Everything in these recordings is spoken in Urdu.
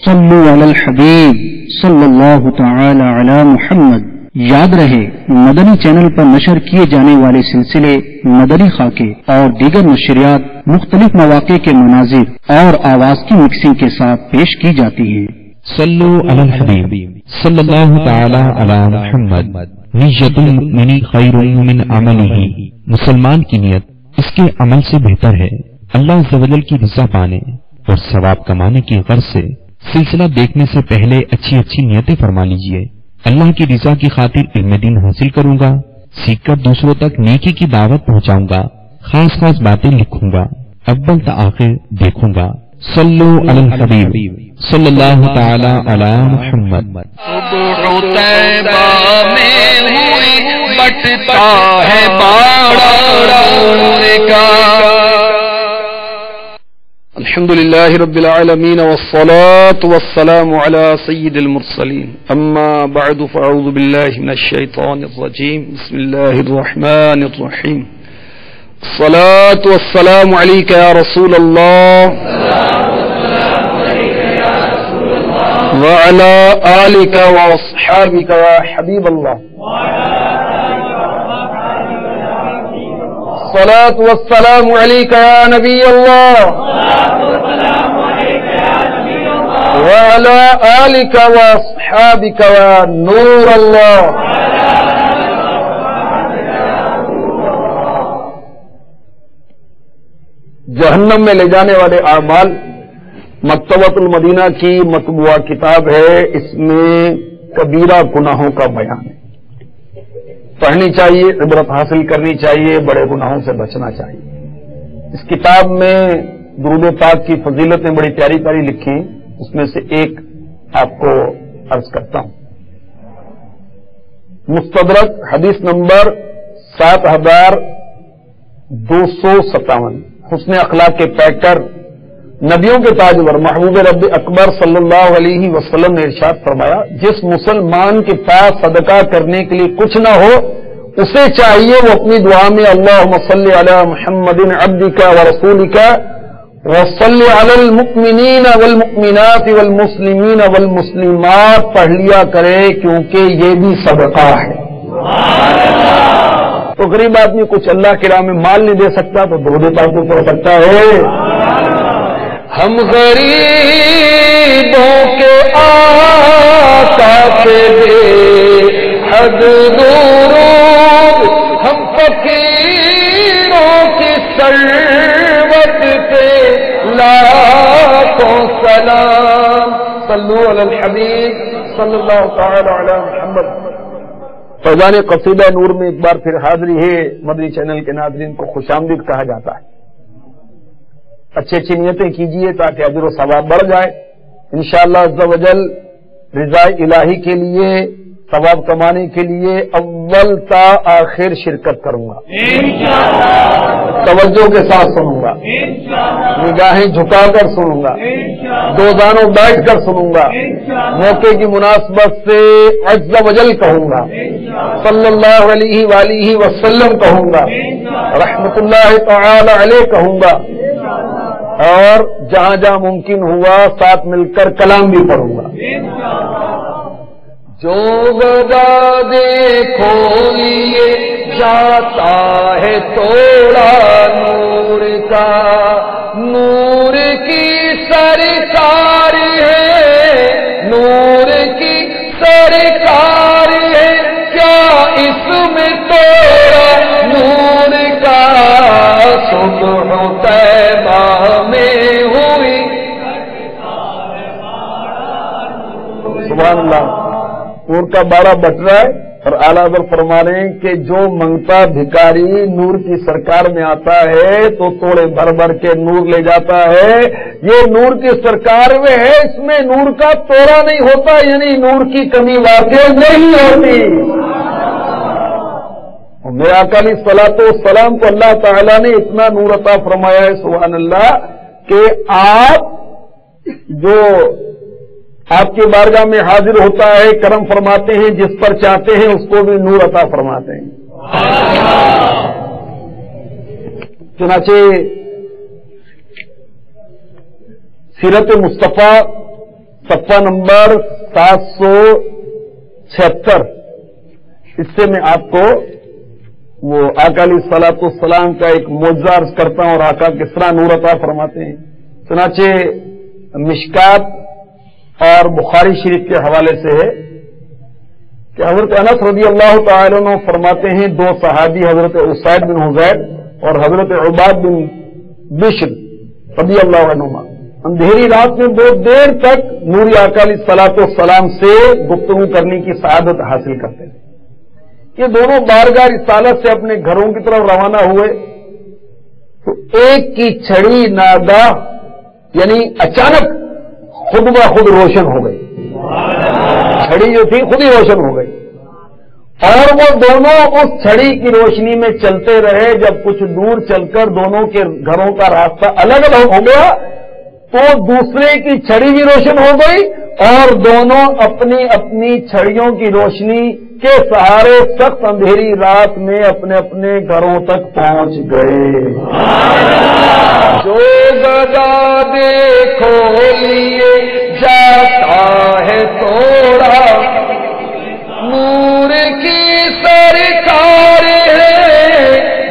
صلو علی الحبیب صلی اللہ تعالی علی محمد۔ یاد رہے مدنی چینل پر نشر کیے جانے والے سلسلے مدنی خاکے اور دیگر نشریات مختلف مواقع کے مناظر اور آواز کی مکسنگ کے ساتھ پیش کی جاتی ہیں۔ صلو علی الحبیب صلی اللہ تعالی علی محمد۔ نیت المؤمن خیر من عملہ، مسلمان کی نیت اس کے عمل سے بہتر ہے۔ اللہ عز و جل کی رضا پانے اور ثواب کمانے کی غرض سے سلسلہ دیکھنے سے پہلے اچھی اچھی نیتیں فرما لیجئے۔ اللہ کی رضا کی خاطر علم دین حاصل کروں گا، سیکھ کر دوسروں تک نیکی کی دعوت پہنچاؤں گا، خاص خاص باتیں لکھوں گا، اول تا آخر دیکھوں گا۔ صلو علی الحبیب صلی اللہ تعالی علی محمد۔ صبح طیبہ میں ہوئی بٹتا ہے باڑا نور کا۔ الحمد للہ رب العالمین والصلاة والسلام على سید المرسلین، اما بعد فاعوذ باللہ من الشیطان الرجیم، بسم اللہ الرحمن الرحیم۔ الصلاة والسلام علیک یا رسول اللہ وعلى آلك وأصحابك يا حبيب الله، الصلاة والسلام عليك يا نبي الله وعلى آلك وأصحابك يا نور الله۔ جہنم میں لے جانے والے اعمال مکتبۃ المدینہ کی مطبوعہ کتاب ہے، اس میں کبیرہ گناہوں کا بیان ہے۔ پڑھنی چاہیے، عبرت حاصل کرنی چاہیے، بڑے گناہوں سے بچنا چاہیے۔ اس کتاب میں درود پاک کی فضیلتیں بڑی پیاری پیاری لکھی، اس میں سے ایک آپ کو عرض کرتا ہوں۔ مستدرک حدیث نمبر 7257، حسن اخلاق کے پیکر، نبیوں کے تاجور محبوب رب اکبر صلی اللہ علیہ وسلم نے ارشاد فرمایا، جس مسلمان کے پاس صدقہ کرنے کے لیے کچھ نہ ہو، اسے چاہیے وہ اپنی دعا میں اللہم صلی علی محمد عبدک ورسولک وصلی علی المؤمنین والمؤمنات والمسلمین والمسلمات پڑھ لیا کرے، کیونکہ یہ بھی صدقہ ہے۔ تو غریب آدمی کچھ اللہ کی راہ میں مال نہیں دے سکتا تو درود پاک کو پڑھ سکتا ہے۔ ہم غریبوں کے آقا کے بے حد درود، ہم فقیروں کی ثروت پہ لاکھوں سلام۔ صلو علی الحبیب صلی اللہ تعالی علی محمد۔ فیضان قصیدہ نور میں ایک بار پھر حاضری ہے۔ مدنی چینل کے ناظرین کو خوش آمدید کہا جاتا ہے۔ اچھی اچھی نیتیں کیجیے تاکہ اجر و ثواب بڑھ جائے۔ انشاءاللہ عز و جل رضا الہی کے لیے، ثواب کمانے کے لیے اول تا آخر شرکت کروں گا، توجہ کے ساتھ سنوں گا، نگاہیں جھکا کر سنوں گا، دو دانوں بیٹھ کر سنوں گا، موقع کی مناسبت سے عز و جل کہوں گا، صلی اللہ علیہ وآلہ وسلم کہوں گا، رحمت اللہ تعالی علیہ کہوں گا، اور جہاں جہاں ممکن ہوا ساتھ مل کر کلام بھی پڑھوں گا۔ جو گدا دیکھو لیے جاتا ہے توڑا نور کا، نور کی سرکار ہے، نور کی سرکار ہے، کیا اس میں توڑا نور کا؟ صبح طیبہ میں ہوئی، سبحان اللہ، نور کا باڑا بٹ رہا ہے، اور اعلیٰ حضرت فرما رہے ہیں کہ جو منگتا بھکاری نور کی سرکار میں آتا ہے تو توڑے بھر بھر کے نور لے جاتا ہے۔ یہ نور کی سرکار میں ہے، اس میں نور کا توڑا نہیں ہوتا، یعنی نور کی کمی واقع نہیں ہوتی۔ میرے آقا علیہ الصلوۃ والسلام کو اللہ تعالیٰ نے اتنا نور عطا فرمایا ہے، سبحان اللہ، کہ آپ جو آپ کی بارگاہ میں حاضر ہوتا ہے کرم فرماتے ہیں، جس پر چاہتے ہیں اس کو بھی نور عطا فرماتے ہیں۔ چنانچہ سیرت مصطفیٰ صفحہ نمبر 776. اس سے میں آپ کو وہ آقا علیہ الصلوۃ والسلام کا ایک معجزہ عرض کرتا ہوں اور آقا کس طرح نور عطا فرماتے ہیں. چنانچہ مشکات اور بخاری شریف کے حوالے سے ہے کہ حضرت انس رضی اللہ تعالی عنہ فرماتے ہیں دو صحابی حضرت اسید بن حذیر اور حضرت عباد بن بشر رضی اللہ عنہما اندھیری رات میں بہت دیر تک نوری آقا علیہ الصلوۃ والسلام سے گفتگو کرنے کی سعادت حاصل کرتے ہیں. یہ دونوں بارگاہ رسالت سے اپنے گھروں کی طرف روانہ ہوئے تو ایک کی چھڑی ناگاہ یعنی اچانک خود بخود روشن ہو گئی. چھڑی جو تھی خود ہی روشن ہو گئی اور وہ دونوں اس چھڑی کی روشنی میں چلتے رہے. جب کچھ دور چل کر دونوں کے گھروں کا راستہ الگ الگ ہو گیا تو دوسرے کی چھڑی بھی روشن ہو گئی اور دونوں اپنی اپنی چھڑیوں کی روشنی کے سہارے سخت اندھیری رات میں اپنے اپنے گھروں تک پہنچ گئے. جو گدا دیکھو لیے جاتا ہے توڑا نور کی سرکار ہے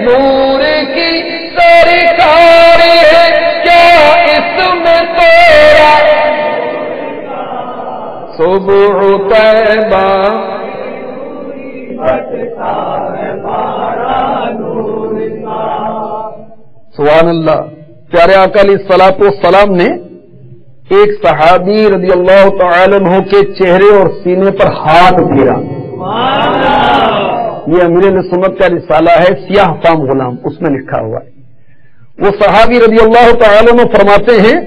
نور کی سرکار ہے کیا اس میں توڑا صبح طیبہ سبحان اللہ. پیارے آقا علیہ الصلوۃ والسلام نے ایک صحابی رضی اللہ تعالی عنہ کے چہرے اور سینے پر ہاتھ پھیرا. یہ امیر سنت کا رسالہ ہے سیاہ فام غلام, اس میں لکھا ہوا ہے. وہ صحابی رضی اللہ تعالی عنہ فرماتے ہیں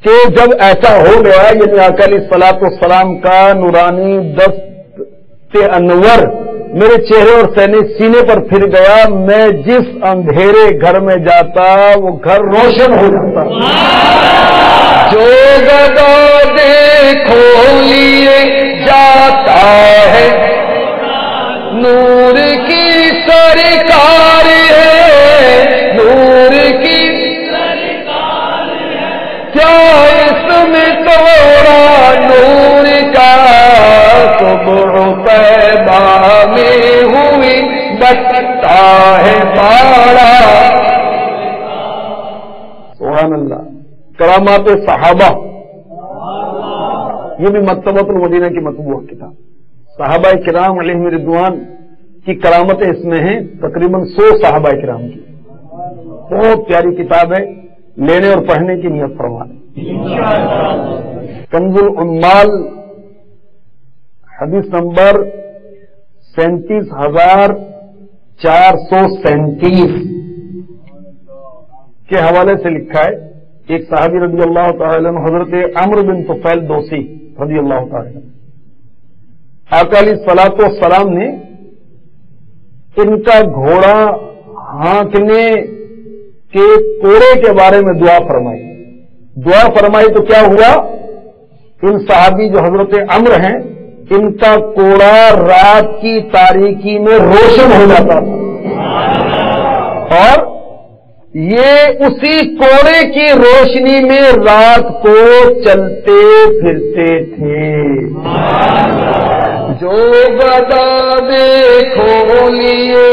کہ جب ایسا ہو گیا یعنی آقا علیہ الصلوۃ والسلام کا نورانی دست انور میرے چہرے اور سینے پر پھر گیا, میں جس اندھیرے گھر میں جاتا وہ گھر روشن ہو جاتا. جو گدا دیکھو لیے جاتا ہے نور کی سرکار ہے نور کی سرکار ہے کیا اس میں توڑا نور کا صبح طیبہ میں ہوئی بچتا ہے پاڑا. سبحان اللہ. کرامات صحابہ یہ بھی مکتبۃ المدینہ کی مطبوع کتاب. صحابہ کرام علیہم رضوان کی کرامتیں اس میں ہیں, تقریباً 100 صحابہ کرام کی. بہت پیاری کتاب ہے, لینے اور پڑھنے کی نیت فرمائیں. کنز العمال حدیث نمبر 37,437 کے حوالے سے لکھا ہے. ایک صحابی رضی اللہ تعالی عنہ حضرت عمرو بن طفیل دوسی رضی اللہ تعالی عنہ آقا علیہ الصلوۃ والسلام نے ان کا گھوڑا ہانکنے کے کوڑے کے بارے میں دعا فرمائی تو کیا ہوا, ان صحابی جو حضرت عمرو ہیں ان کا کوڑا رات کی تاریکی میں روشن ہو جاتا تھا اور یہ اسی کوڑے کی روشنی میں رات کو چلتے پھرتے تھے. جو گدا دیکھو لیے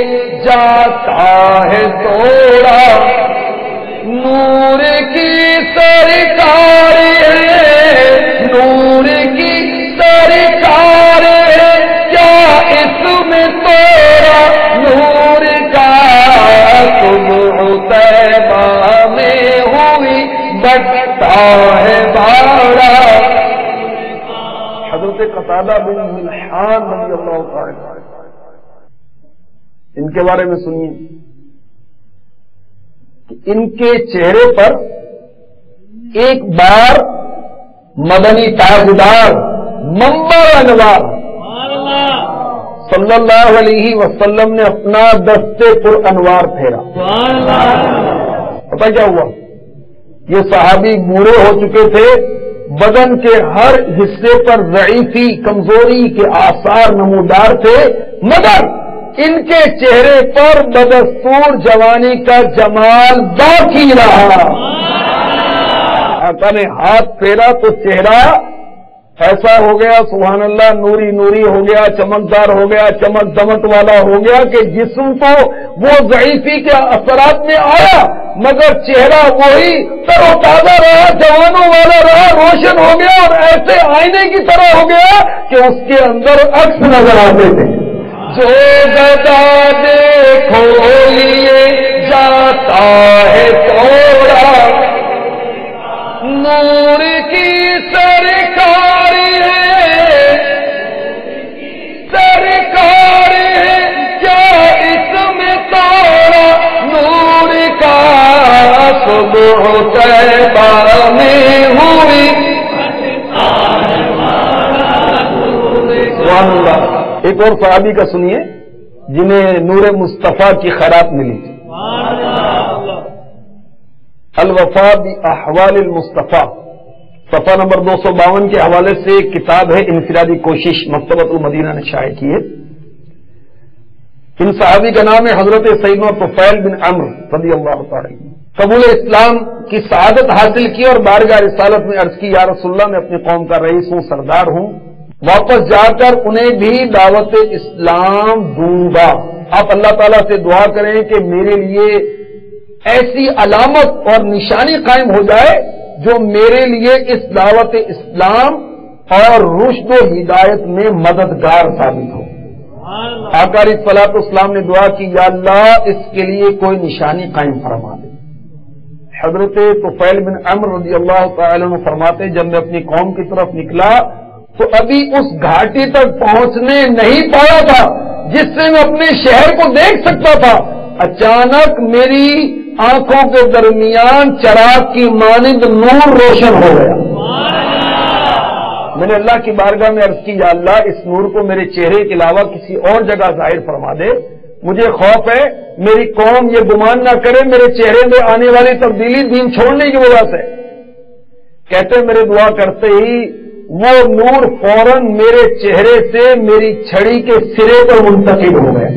جاتا ہے توڑا نور کی سرکار ہے نور کی سرکار ہے کیا اس میں توڑا نور کا صبح طیبہ میں ہوئی بچتا ہے باڑا. حضرت قتادہ بن ملحان رضی اللہ تعالی ان کے بارے میں سنیے کہ ان کے چہرے پر ایک بار مدنی تاجدار منبر انوار صلی اللہ علیہ وسلم نے اپنا دستے پر انوار پھیرا. پتہ کیا ہوا, یہ صحابی بوڑھے ہو چکے تھے, بدن کے ہر حصے پر ضعیفی کمزوری کے آثار نمودار تھے, مگر ان کے چہرے پر بدستور جوانی کا جمال باقی رہا. آقا نے ہاتھ پھیرا تو چہرہ ایسا ہو گیا سبحان اللہ، نوری نوری ہو گیا، چمکدار ہو گیا، چمک دمک والا ہو گیا کہ جسم تو وہ ضعیفی کے اثرات میں آیا مگر چہرہ وہی تر و تازہ رہا، جوانوں والا رہا، روشن ہو گیا اور ایسے آئینے کی طرح ہو گیا کہ اس کے اندر عکس نظر آتے تھے۔ جو گدا دیکھو لیے جاتا ہے توڑا، نور کی سرکار ہے کیا اس میں توڑا، نور کا صبح طیبہ میں ہوئی۔ سبحان اللہ۔ ایک اور صحابی کا سنیے جنہیں نور مصطفیٰ کی خیرات ملی، الوفا باحوال المصطفیٰ، صفحہ نمبر 252 کے حوالے سے ایک کتاب ہے، انفرادی کوشش، مکتبۃ المدینہ نے شائع کی ہے۔ ان صحابی کا نام ہے حضرت سیدنا طفیل بن عمرو رضی اللہ تعالی۔ قبول اسلام کی سعادت حاصل کی اور بارگاہ رسالت میں عرض کی یا رسول اللہ میں اپنی قوم کا رئیس ہوں، سردار ہوں، واپس جا کر انہیں بھی دعوت اسلام دوں گا۔ آپ اللہ تعالیٰ سے دعا کریں کہ میرے لیے ایسی علامت اور نشانی قائم ہو جائے جو میرے لیے اس دعوت اسلام اور رشد و ہدایت میں مددگار ثابت ہو۔ آقا علیہ الصلوۃ والسلام نے دعا کی یا اللہ اس کے لیے کوئی نشانی قائم فرما دے۔ حضرت طفیل بن عمرو رضی اللہ تعالی عنہ فرماتے جب میں اپنی قوم کی طرف نکلا تو ابھی اس گھاٹی تک پہنچنے نہیں پایا تھا جس سے میں اپنے شہر کو دیکھ سکتا تھا، اچانک میری آنکھوں کے درمیان چراغ کی مانند نور روشن ہو گیا۔ میں نے اللہ کی بارگاہ میں عرض کی یا اللہ اس نور کو میرے چہرے کے علاوہ کسی اور جگہ ظاہر فرما دے، مجھے خوف ہے میری قوم یہ گمان نہ کرے میرے چہرے میں آنے والی تبدیلی دین چھوڑنے کی وجہ سے۔ کہتے میرے دعا کرتے ہی وہ نور فوراً میرے چہرے سے میری چھڑی کے سرے پر منتقل ہو گیا،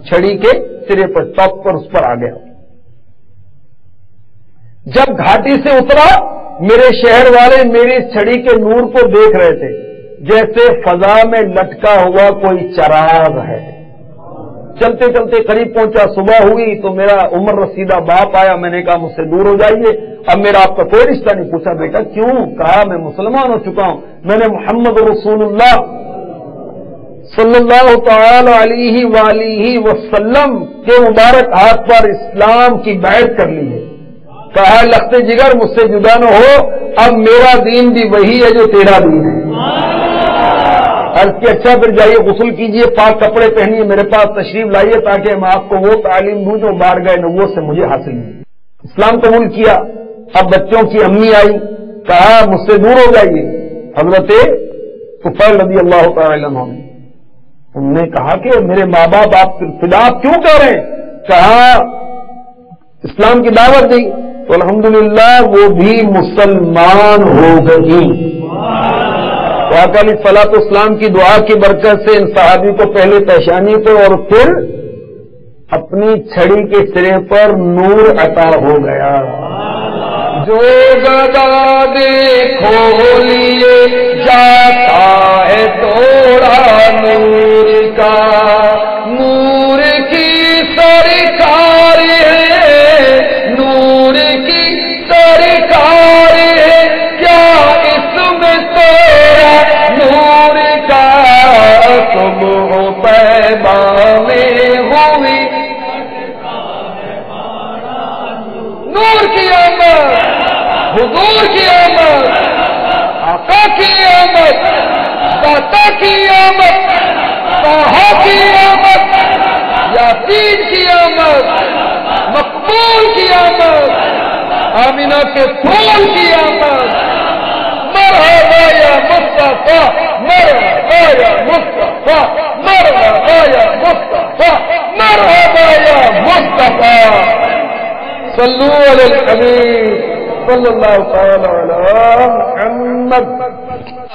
چھڑی کے سرے پر ٹاپ پر اس پر آ گیا۔ جب گھاٹی سے اترا میرے شہر والے میری چھڑی کے نور کو دیکھ رہے تھے جیسے فضا میں لٹکا ہوا کوئی چراغ ہے۔ چلتے چلتے قریب پہنچا، صبح ہوئی تو میرا عمر رسیدہ باپ آیا، میں نے کہا مجھ سے دور ہو جائیے، اب میرا آپ کا کوئی رشتہ نہیں۔ پوچھا بیٹا کیوں؟ کہا میں مسلمان ہو چکا ہوں، میں نے محمد رسول اللہ صلی اللہ تعالی علیہ وآلہ وسلم کے مبارک ہاتھ پر اسلام کی بیعت کر لی ہے۔ کہا لخت جگر مجھ سے جدا نہ ہو، اب میرا دین بھی وہی ہے جو تیرا دین ہے۔ عرض کی اچھا پھر جائیے غسل کیجئے، پاک کپڑے پہنیے، میرے پاس تشریف لائیے تاکہ میں آپ کو وہ تعلیم دوں جو بارگاہ نبوت سے مجھے حاصل ہوئی۔ اسلام قبول کیا۔ اب بچوں کی امی آئی، کہا مجھ سے دور ہو جائیے۔ حضرت طفیل رضی اللہ تعالی عنہ انہوں نے کہا کہ میرے ماں باپ آپ فدا کیوں کر رہے ہیں؟ کہا اسلام کی دعوت دی تو الحمدللہ وہ بھی مسلمان ہو گئی۔ آقا علیہ الصلوۃ والسلام کی دعا کی برکت سے ان صحابی کو پہلے پیشانی پہ اور پھر اپنی چھڑی کے سرے پر نور عطا ہو گیا۔ جو گدا دیکھو لیے جاتا ہے توڑا، نور کا نور کی سرکار ہے، نور کی سرکار ہے کیا اس میں توڑا، نور کا صبح طیبہ میں ہوئی۔ نور کی آمد، حضور کی آمد، آقا کی آمد، داتا کی آمد، طٰہٰ کی آمد، یاسین کی آمد، مقبول کی آمد، آمینہ کے پھول کی آمد۔ مرحبا یا مصطفیٰ، مرحبا یا مصطفیٰ، مرحبا یا مصطفیٰ، مرحبا یا مصطفیٰ۔ صلو علی الحبیب صلی اللہ تعالی علی محمد۔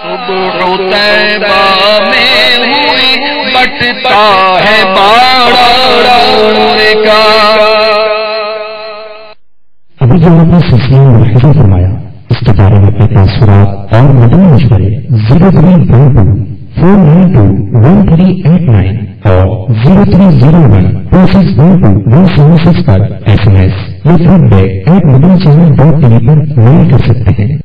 صبح طیبہ میں ہوئی بٹتا ہے باڑا نور کا۔ ابھی جو اپنے سلسلے میں ملاحظہ فرمایا اس کے بارے میں اپنے تاثرات اور مدنی مشورے 0322492138 اور 03012612 پر SMS یا فیڈ بیک @madanichannel.tv پر میل کر سکتے ہیں۔